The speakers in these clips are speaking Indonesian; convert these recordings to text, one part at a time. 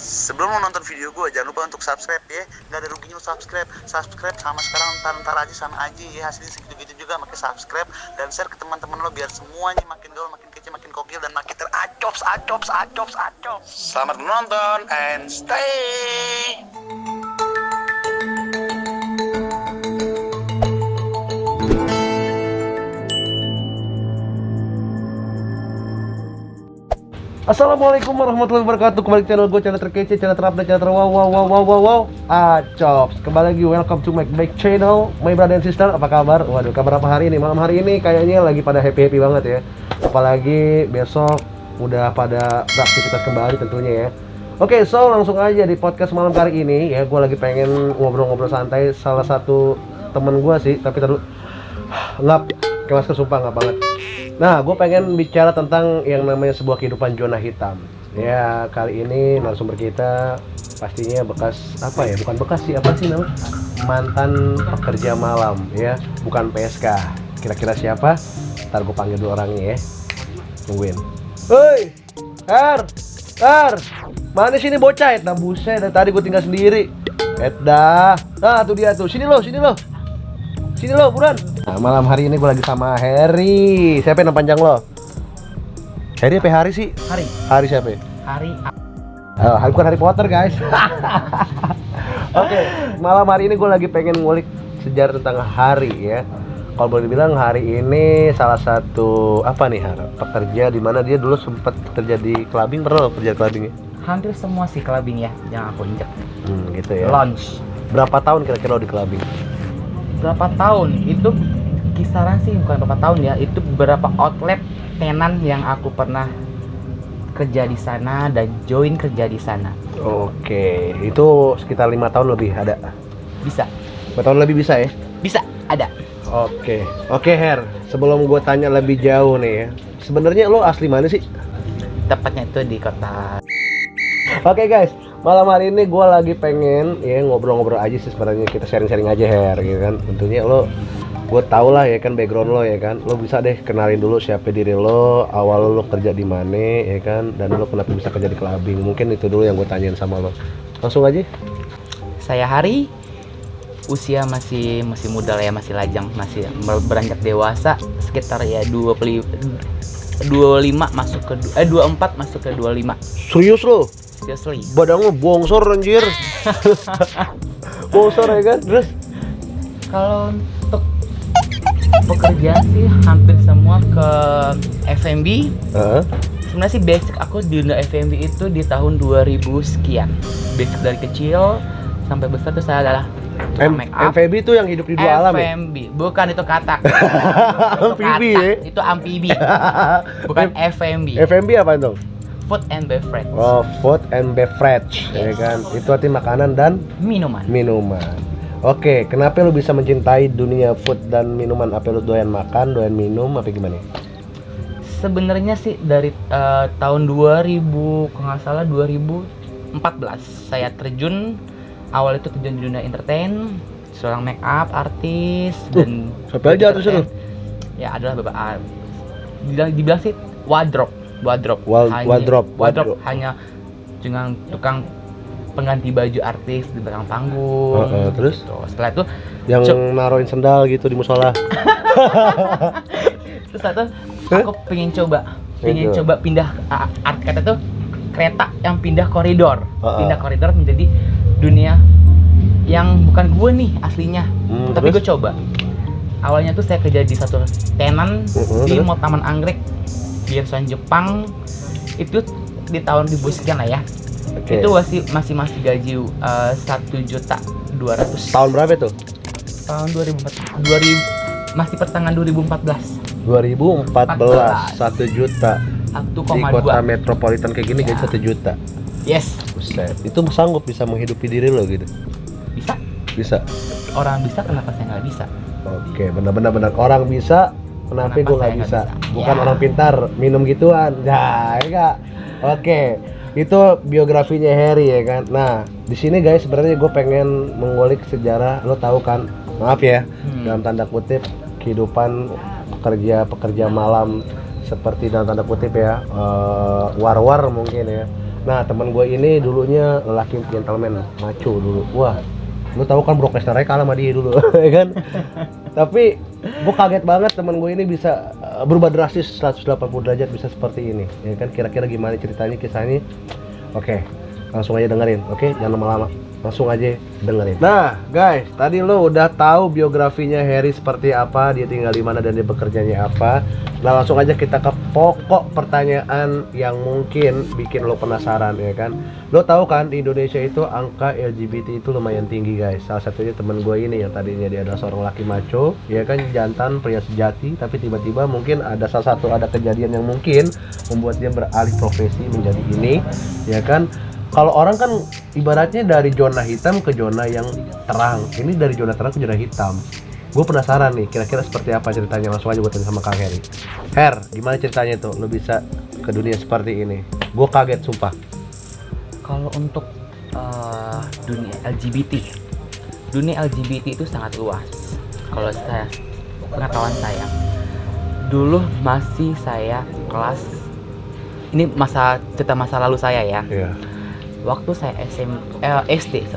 Sebelum lo nonton video gue, jangan lupa untuk subscribe ya. Gak ada ruginya lo subscribe sama sekarang ntar aja sama aja ya. Hasilnya segitu-gitu juga, makanya subscribe dan share ke teman-teman lo biar semuanya makin gaul, makin kece, makin kokil dan makin teracos. Selamat menonton and stay. Assalamualaikum warahmatullahi wabarakatuh. Kembali ke channel gue, channel terkece, channel terupdate, channel wow. Acops. Kembali lagi, welcome to my back channel, my brother and sister. Apa kabar? Waduh, kabar apa hari ini? Malam hari ini kayaknya lagi pada happy banget ya. Apalagi besok udah pada beraktivitas kembali tentunya ya. Oke, so langsung aja di podcast malam kali ini ya. Gue lagi pengen ngobrol-ngobrol santai salah satu temen gue sih, tapi taruh ngap, kayak masker sumpah ngap banget. Nah, gue pengen bicara tentang yang namanya sebuah kehidupan zona hitam. Ya, kali ini narasumber kita pastinya bekas apa ya? Bukan bekas sih, apa sih namanya? Mantan pekerja malam, ya, bukan PSK. Kira-kira siapa? Ntar gue panggil dulu orangnya ya. Tungguin. Hei, Her, mana sini bocah? Nah, buset, dari tadi gue tinggal sendiri. Dah. Nah, tuh dia tuh. Sini lo, buruan. Nah, malam hari ini gue lagi sama Harry. Siapa yang nama panjang lo? Harry apa Harry sih? Harry siapa? Bukan Harry Potter guys. Oke, malam hari ini gue lagi pengen ngulik sejarah tentang Harry ya. Kalau boleh dibilang Harry ini salah satu apa nih pekerja di mana dia dulu sempat kerja di clubbing. Pernah lo kerja di clubbing ya? Hampir semua sih clubbing ya yang aku injek. Gitu ya. Launch. Berapa tahun kira-kira lo di clubbing? Berapa tahun? Itu kisaran sih bukan berapa tahun ya. Itu beberapa outlet tenan yang aku pernah kerja di sana dan join kerja di sana. Oke, itu sekitar 5 tahun lebih ada. Bisa. 5 tahun lebih bisa ya? Bisa, ada. Oke Her, sebelum gue tanya lebih jauh nih ya, sebenarnya lo asli mana sih? Tepatnya itu di kota. Oke guys, malam hari ini gue lagi pengen ya ngobrol-ngobrol aja sih sebenarnya, kita sharing-sharing aja Her, gitu kan. Tentunya gue tau lah ya kan background lo ya kan, lo bisa deh kenalin dulu siapa diri lo, awal lo kerja di mana ya kan, dan lo kenapa bisa kerja di clubbing. Mungkin itu dulu yang gue tanyain sama lo. Langsung aja. Saya Hari. Usia masih muda lah ya, masih lajang, masih beranjak dewasa, sekitar ya 25 masuk ke 24 masuk ke 25. Serius lo? Seriously. Badan lo bongsor anjir. Bongsor ya kan? Terus? Kalau untuk pekerjaan sih hampir semua ke F&B. Sebenarnya sih basic aku di dunia F&B itu di tahun 2000 sekian. Basic dari kecil sampai besar tuh saya adalah make up. MVB itu yang hidup di dua alam ya? F&B, bukan itu kata. Amfibi ya? Itu amfibi. Bukan F&B. FMB apa itu? Food and beverage. Oh, food and beverage, ya kan? Itu arti makanan dan Minuman. Oke, kenapa lu bisa mencintai dunia food dan minuman? Apa lu doyan makan, doyan minum, apa gimana? Sebenarnya sih dari tahun 2000, kalau nggak salah 2014 saya terjun. Awal itu terjun di dunia entertain, seorang make up artis dan siapa aja artis lu? Ya adalah beberapa dibilang sih wardrobe hanya dengan tukang pengganti baju artis di belakang panggung. Terus gitu. Setelah itu yang naruhin sendal gitu di musola. Terus setelah itu aku pengen coba pindah art kata tuh kereta yang pindah koridor menjadi dunia yang bukan gue nih aslinya, tapi gue coba. Awalnya tuh saya kerja di satu tenan di Mall Taman Anggrek di restoran Jepang. Itu di tahun 2000 sekian lah ya. Itu masih gaji 1.200.000. Tahun berapa itu? Tahun 2000 masih pertengahan 2014. 1 juta 1,2 di kota metropolitan kayak gini gaji 1 juta. Yes. Buset, itu sanggup bisa menghidupi diri lo gitu? Bisa. Orang bisa, kenapa saya nggak bisa? Oke, benar. Orang bisa, kenapa gue nggak bisa? Bukan orang pintar minum gituan. Ya, enggak. Oke, itu biografinya Harry ya kan. Nah, di sini guys sebenarnya gue pengen mengulik sejarah. Lo tahu kan? Maaf ya, dalam tanda kutip kehidupan pekerja malam seperti dalam tanda kutip ya, war mungkin ya. Nah, teman gue ini dulunya lelaki gentleman, macho dulu. Wah, lu tahu kan Brock Lesnar kalah sama dia dulu, ya kan? Tapi gue kaget banget teman gue ini bisa berubah drastis 180 derajat, bisa seperti ini, ya kan? Kira-kira gimana ceritanya, kisahnya? Oke, langsung aja dengerin, oke? Jangan lama-lama, langsung aja dengerin. Nah, guys, tadi lo udah tahu biografinya Harry seperti apa, dia tinggal di mana dan dia bekerjanya apa. Nah, langsung aja kita ke pokok pertanyaan yang mungkin bikin lo penasaran, ya kan? Lo tahu kan di Indonesia itu angka LGBT itu lumayan tinggi, guys. Salah satunya temen gue ini yang tadinya dia adalah seorang laki maco, ya kan, jantan pria sejati, tapi tiba-tiba mungkin ada ada kejadian yang mungkin membuat dia beralih profesi menjadi ini, ya kan? Kalau orang kan ibaratnya dari zona hitam ke zona yang terang. Ini dari zona terang ke zona hitam. Gue penasaran nih, kira-kira seperti apa ceritanya. Langsung aja gue tanya sama Kang Heri. Her, gimana ceritanya tuh lo bisa ke dunia seperti ini? Gue kaget sumpah. Kalau untuk dunia LGBT itu sangat luas. Kalau saya pengetahuan saya, dulu masih saya kelas, ini cerita masa lalu saya ya. Iya. Waktu saya SD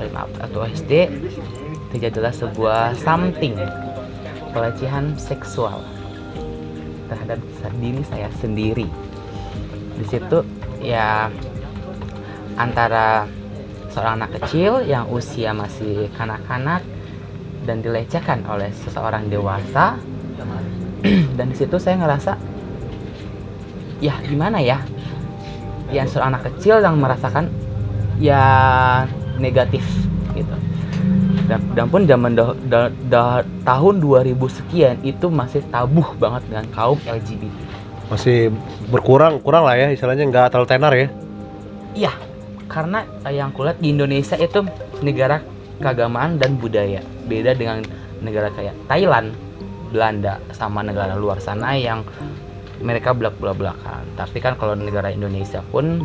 terjadilah sebuah pelecehan seksual terhadap diri saya sendiri. Di situ ya antara seorang anak kecil yang usia masih kanak-kanak dan dilecehkan oleh seseorang dewasa. Dan di situ saya ngerasa ya gimana ya, seorang anak kecil yang merasakan ya negatif gitu. Dan pun zaman tahun 2000 sekian itu masih tabu banget dengan kaum LGBT. Masih kurang lah ya, istilahnya nggak terlalu tenar ya. Iya, karena yang kulihat di Indonesia itu negara keagamaan dan budaya. Beda dengan negara kayak Thailand, Belanda, sama negara luar sana yang mereka belak-belakan. Tapi kan kalau negara Indonesia pun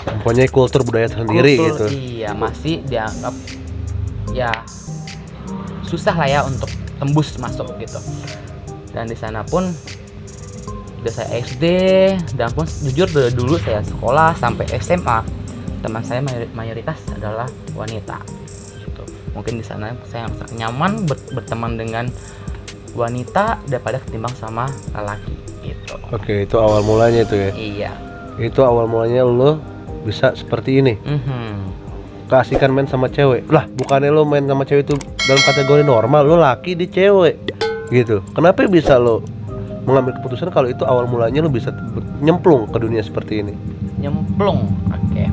mempunyai kultur budaya sendiri gitu. Iya, masih dianggap ya susah lah ya untuk tembus masuk gitu. Dan di sana pun udah saya SD, dan pun jujur dari dulu saya sekolah sampai SMA, teman saya mayoritas adalah wanita gitu. Mungkin di sana saya nyaman berteman dengan wanita daripada ketimbang sama lelaki gitu. Oke, itu awal mulanya itu ya. Iya. Itu awal mulanya lo bisa seperti ini. Keasikan main sama cewek. Lah, bukannya lo main sama cewek itu dalam kategori normal, lo laki di cewek gitu. Kenapa bisa lo mengambil keputusan kalau itu awal mulanya lo bisa nyemplung ke dunia seperti ini? Nyemplung, oke.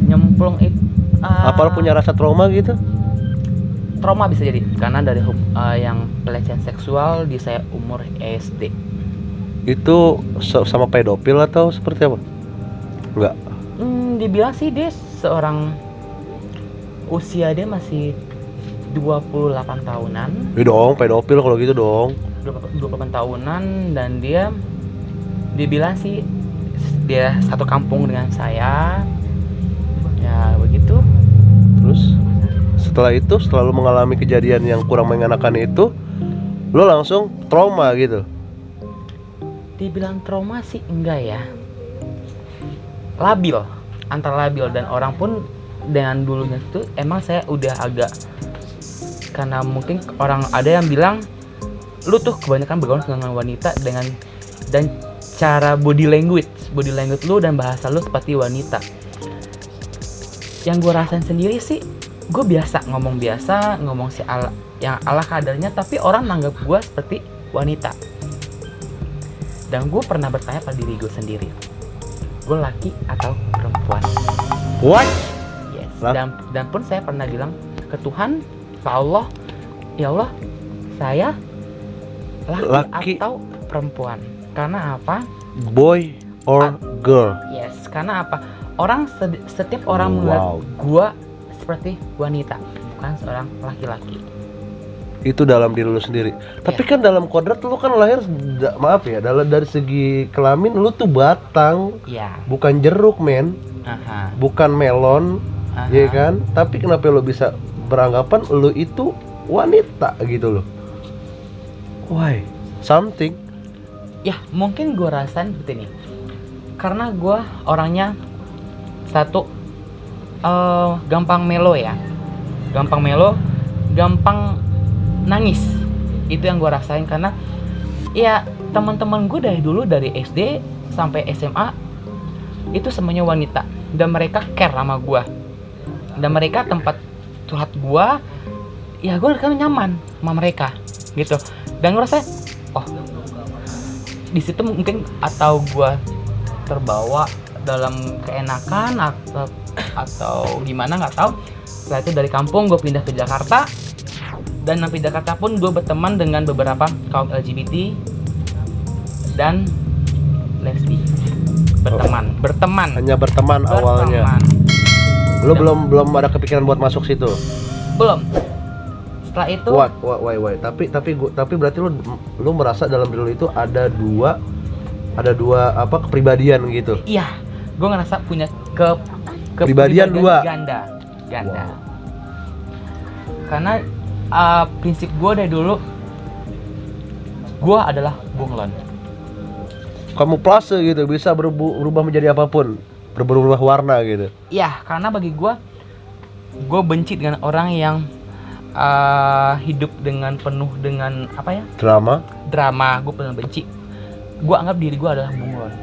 Nyemplung itu apa lo punya rasa trauma gitu? Trauma bisa jadi karena dari yang pelecehan seksual di saya umur SD. Itu sama pedofil atau seperti apa? Enggak. Dibilang sih dia seorang, usia dia masih 28 tahunan. Iya dong, pedofil kalau gitu dong. 28 tahunan, dan dia dibilang sih dia satu kampung dengan saya. Ya begitu. Terus setelah itu, setelah lo mengalami kejadian yang kurang mengenakan itu, lo langsung trauma gitu? Dibilang trauma sih enggak ya. Labil, antara labil, dan orang pun dengan dulunya itu emang saya udah agak, karena mungkin orang ada yang bilang lu tuh kebanyakan bergaul dengan wanita dan cara body language lu dan bahasa lu seperti wanita. Yang gue rasain sendiri sih, gue ngomong yang ala kadarnya, tapi orang nanggap gue seperti wanita. Dan gue pernah bertanya pada diri gue sendiri, gue laki atau perempuan? What? Yes. Dan pun saya pernah bilang ke Tuhan, ke Allah, ya Allah, saya laki atau perempuan? Karena apa? Boy or girl? Yes. Karena apa? Setiap orang melihat gue seperti wanita, bukan seorang laki-laki. Itu dalam diri lu sendiri. Tapi kan dalam kodrat lu kan lahir, maaf ya, dari segi kelamin lu tuh batang, bukan jeruk men, bukan melon, ya kan? Tapi kenapa lu bisa beranggapan lu itu wanita gitu loh? Why? Something? Ya mungkin gue rasain seperti ini, karena gue orangnya Satu, gampang melo ya, gampang melo, gampang nangis. Itu yang gue rasain karena ya teman-teman gue dari dulu, dari SD sampai SMA itu semuanya wanita dan mereka care sama gue dan mereka tempat curhat gue, ya gue kan nyaman sama mereka gitu. Dan gue rasa oh di situ mungkin atau gue terbawa dalam keenakan atau gimana nggak tahu. Setelah itu dari kampung gue pindah ke Jakarta, dan di Jakarta pun gue berteman dengan beberapa kaum LGBT dan lesbi. Berteman. Hanya berteman awalnya. Lu belum ada kepikiran buat masuk situ. Belum. Setelah itu. Wait. Tapi berarti lu merasa dalam diri lu itu ada dua apa kepribadian gitu. Iya, gue ngerasa punya kepribadian dua. Ganda. Wow. Karena prinsip gue dari dulu, gue adalah bunglon. Kamuflase gitu, bisa berubah menjadi apapun, berubah warna gitu. Iya, karena bagi gue benci dengan orang yang hidup dengan penuh dengan apa ya? Drama. Gue pernah benci. Gue anggap diri gue adalah bunglon.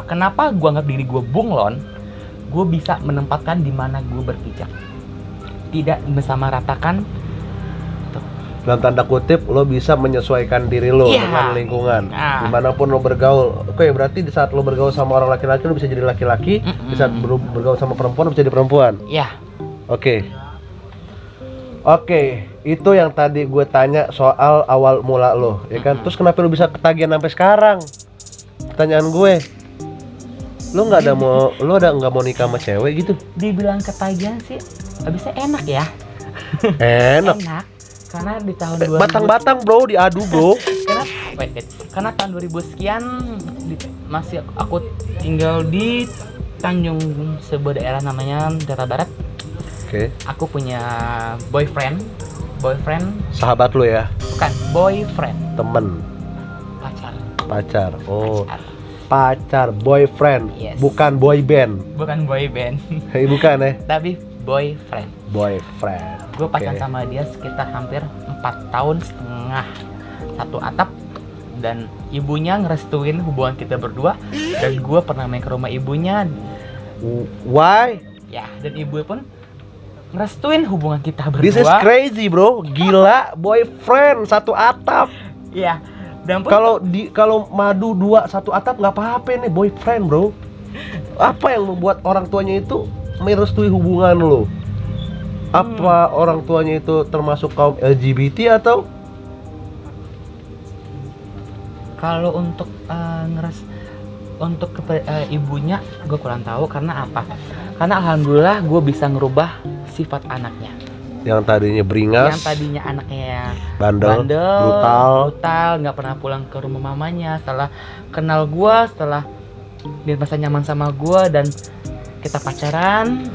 Kenapa gue anggap diri gue bunglon? Gue bisa menempatkan di mana gue berpijak, tidak mensamaratakan. Dalam tanda kutip, lo bisa menyesuaikan diri lo dengan lingkungan, dimanapun lo bergaul. Oke, berarti di saat lo bergaul sama orang laki-laki, lo bisa jadi laki-laki. Di saat bergaul sama perempuan, lo bisa jadi perempuan. Iya. Oke, itu yang tadi gue tanya soal awal mula lo, ya kan? Terus kenapa lo bisa ketagihan sampai sekarang? Pertanyaan gue, lo nggak mau nikah sama cewek gitu? Dibilang ketagihan sih, abisnya enak ya. Enak. Karena di tahun 2000 batang-batang bro, diadu bro. karena tahun 2000 sekian masih aku tinggal di Tanjung, sebuah daerah namanya Jakarta Barat. Oke. Aku punya boyfriend. Sahabat lo ya? Bukan, boyfriend. Temen. Pacar. Oh. Pacar, boyfriend. Yes. Bukan boy band. Bukan boy band. Bukan ya? Tapi boyfriend. Gue pacaran sama dia sekitar hampir 4 tahun setengah, satu atap, dan ibunya ngerestuin hubungan kita berdua, dan gue pernah main ke rumah ibunya. Why? Ya, dan ibu pun ngerestuin hubungan kita berdua. This is crazy bro, gila, boyfriend satu atap. Iya. Dan kalau madu dua satu atap nggak apa-apa nih, boyfriend bro. Apa yang membuat orang tuanya itu merestui hubungan lo? Apa orang tuanya itu termasuk kaum LGBT atau? Kalau untuk ibunya gue kurang tahu. Karena apa? Karena alhamdulillah gue bisa ngerubah sifat anaknya. Yang tadinya beringas, yang tadinya anaknya bandel, brutal, nggak pernah pulang ke rumah mamanya. Setelah kenal gue, setelah dia merasa nyaman sama gue, dan kita pacaran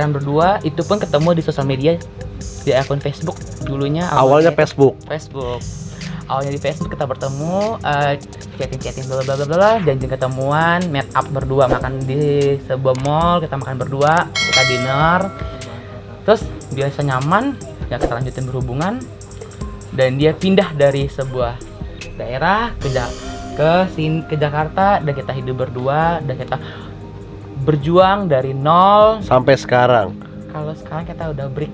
berdua, itu pun ketemu di sosial media, di akun Facebook dulunya. Awalnya Facebook. Awalnya di Facebook kita bertemu, chatting bla bla bla, janji ketemuan, meet up berdua, makan di sebuah mall, kita makan berdua, kita dinner. Terus biasa nyaman, ya kita lanjutin berhubungan, dan dia pindah dari sebuah daerah ke Jakarta, dan kita hidup berdua, dan kita berjuang dari nol sampai sekarang. Kalau sekarang kita udah break,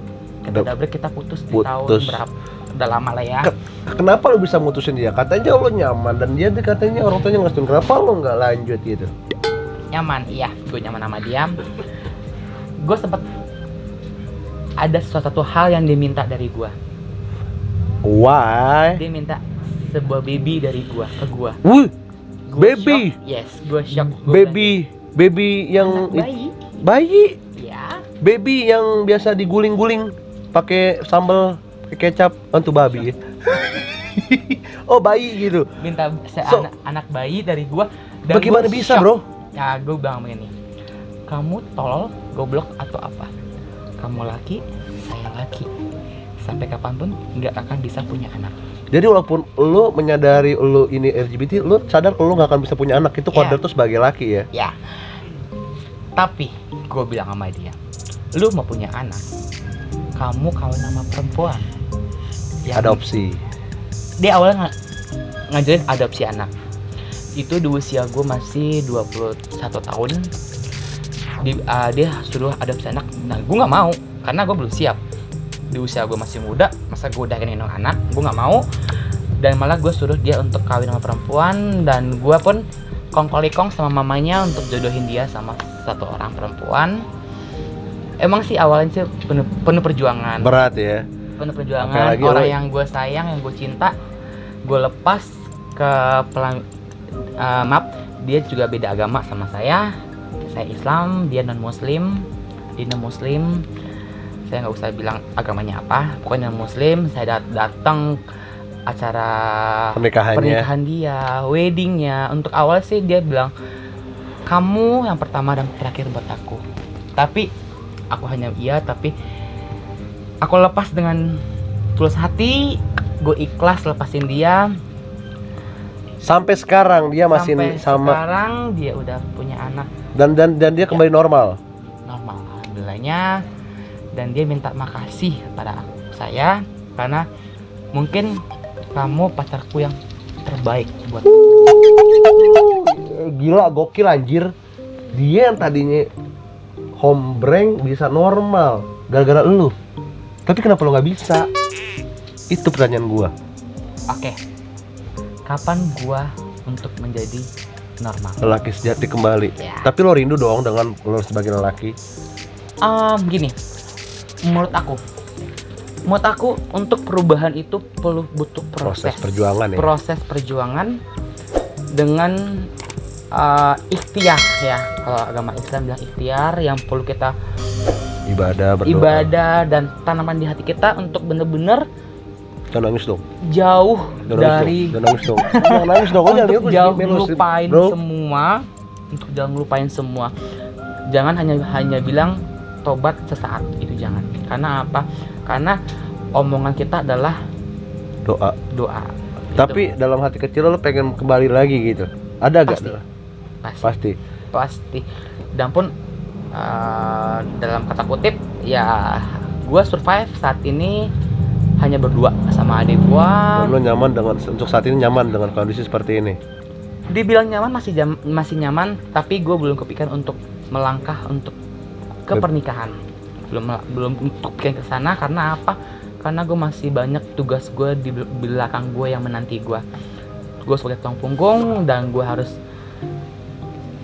kita putus di tahun berapa? Udah lama lah ya. Kenapa lo bisa mutusin dia? Katanya lo nyaman, dan dia katanya orang tuanya ngerestuin. Kenapa lo nggak lanjut gitu? Nyaman, iya, gue nyaman sama dia. Gue sempet ada suatu hal yang dia minta dari gue. Why? Dia minta sebuah baby dari gue ke gue. Baby? Shock. Yes, gue shock. Baby yang bayi? Ya. Baby yang biasa diguling-guling pakai sambal, pakai kecap, untuk babi. Oh, bayi gitu. Minta anak bayi dari gua. Bagaimana bisa, bro? Ya, gue bilang begini. Kamu tolol, goblok atau apa? Kamu laki, saya laki. Sampai kapanpun nggak akan bisa punya anak. Jadi walaupun lo menyadari lo ini LGBT, lo sadar kalau lo nggak akan bisa punya anak. Itu kodrat tuh sebagai laki ya? Ya. Tapi gue bilang sama dia, lu mau punya anak, kamu kawin sama perempuan. Adopsi. Dia awalnya ngajarin adopsi anak. Itu di usia gue masih 21 tahun. Dia suruh adopsi anak. Nah gue nggak mau karena gue belum siap. Di usia gue masih muda, masa gue udah gendong anak, gue nggak mau. Dan malah gue suruh dia untuk kawin sama perempuan, dan gue pun kong-kali-kong sama mamanya untuk jodohin dia sama satu orang perempuan. Emang sih awalnya sih penuh perjuangan. Berat ya. Penuh perjuangan. Apalagi Orang yang gue sayang, yang gue cinta, gue lepas ke maaf, dia juga beda agama sama saya. Saya Islam, dia non Muslim. Dia non Muslim. Saya nggak usah bilang agamanya apa, pokoknya non Muslim. Saya datang acara pernikahan dia, weddingnya. Untuk awal sih dia bilang, kamu yang pertama dan terakhir buat aku. Tapi aku hanya iya, tapi aku lepas dengan tulus hati. Gue ikhlas lepasin dia. Sampai sekarang dia masih sama. Sekarang dia udah punya anak. Dan dia kembali normal. Normal, alhamdulillahnya. Dan dia minta makasih pada saya karena mungkin kamu pacarku yang terbaik buat. Gila, gokil anjir. Dia yang tadinya hombreng bisa normal gara-gara lu. Tapi kenapa lu nggak bisa? Itu pertanyaan gua. Oke. Kapan gua untuk menjadi normal? Lelaki sejati kembali. Ya. Tapi lo rindu dong dengan lo sebagai lelaki. Gini. Menurut aku untuk perubahan itu butuh proses perjuangan ya. Proses perjuangan dengan ikhtiar ya. Kalau agama Islam bilang ikhtiar, yang perlu kita Ibadah, berdoa. ibadah dan tanaman di hati kita untuk bener-bener Jangan nangis dong. jauh Jangan dari nangis dong. Jangan nangis dong. untuk jauh ngelupain semua, untuk jauh ngelupain semua. Jangan hanya bilang tobat sesaat, itu jangan. Karena apa? Karena omongan kita adalah doa. Tapi dalam hati kecil lo pengen kembali lagi gitu. Ada gak? Pasti. Dan pun dalam kata kutip ya, gue survive saat ini hanya berdua sama adik gue. Dan lo nyaman untuk saat ini nyaman dengan kondisi seperti ini? Dibilang nyaman masih nyaman, tapi gue belum kepikiran untuk melangkah untuk ke pernikahan. Belum untuk pikiran ke sana. Karena apa? Karena gue masih banyak tugas gue di belakang gue yang menanti gue. Gue sebagai tulang punggung dan gue harus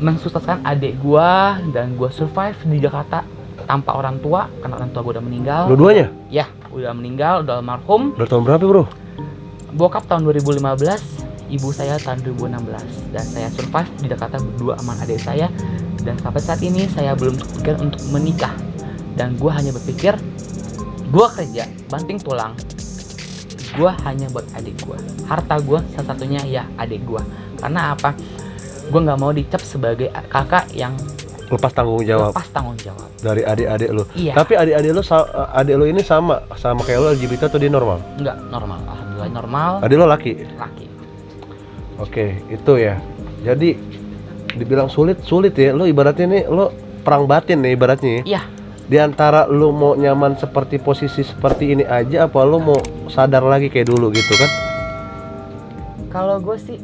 mensukseskan adik gue, dan gue survive di Jakarta tanpa orang tua karena orang tua gue udah meninggal. Dua-duanya? Ya, udah meninggal, udah almarhum. Udah tahun berapa bro? Bokap tahun 2015, ibu saya tahun 2016, dan saya survive di Jakarta berdua sama adik saya. Dan sampai saat ini saya belum berpikir untuk menikah. Dan gue hanya berpikir, gue kerja banting tulang, gue hanya buat adik gue. Harta gue salah satunya ya adik gue. Karena apa? Gue nggak mau dicap sebagai kakak yang lepas tanggung jawab dari adik-adik lo. Iya. Tapi adik lo ini sama kayak lo LGBT atau dia normal? Enggak, normal. Alhamdulillah normal. Adik lo laki? Oke, itu ya. Jadi dibilang sulit ya. Lo ibaratnya nih lo perang batin nih ibaratnya ya. Iya. Di antara lo mau nyaman seperti posisi seperti ini aja, apa lo mau sadar lagi kayak dulu gitu kan? Kalau gue sih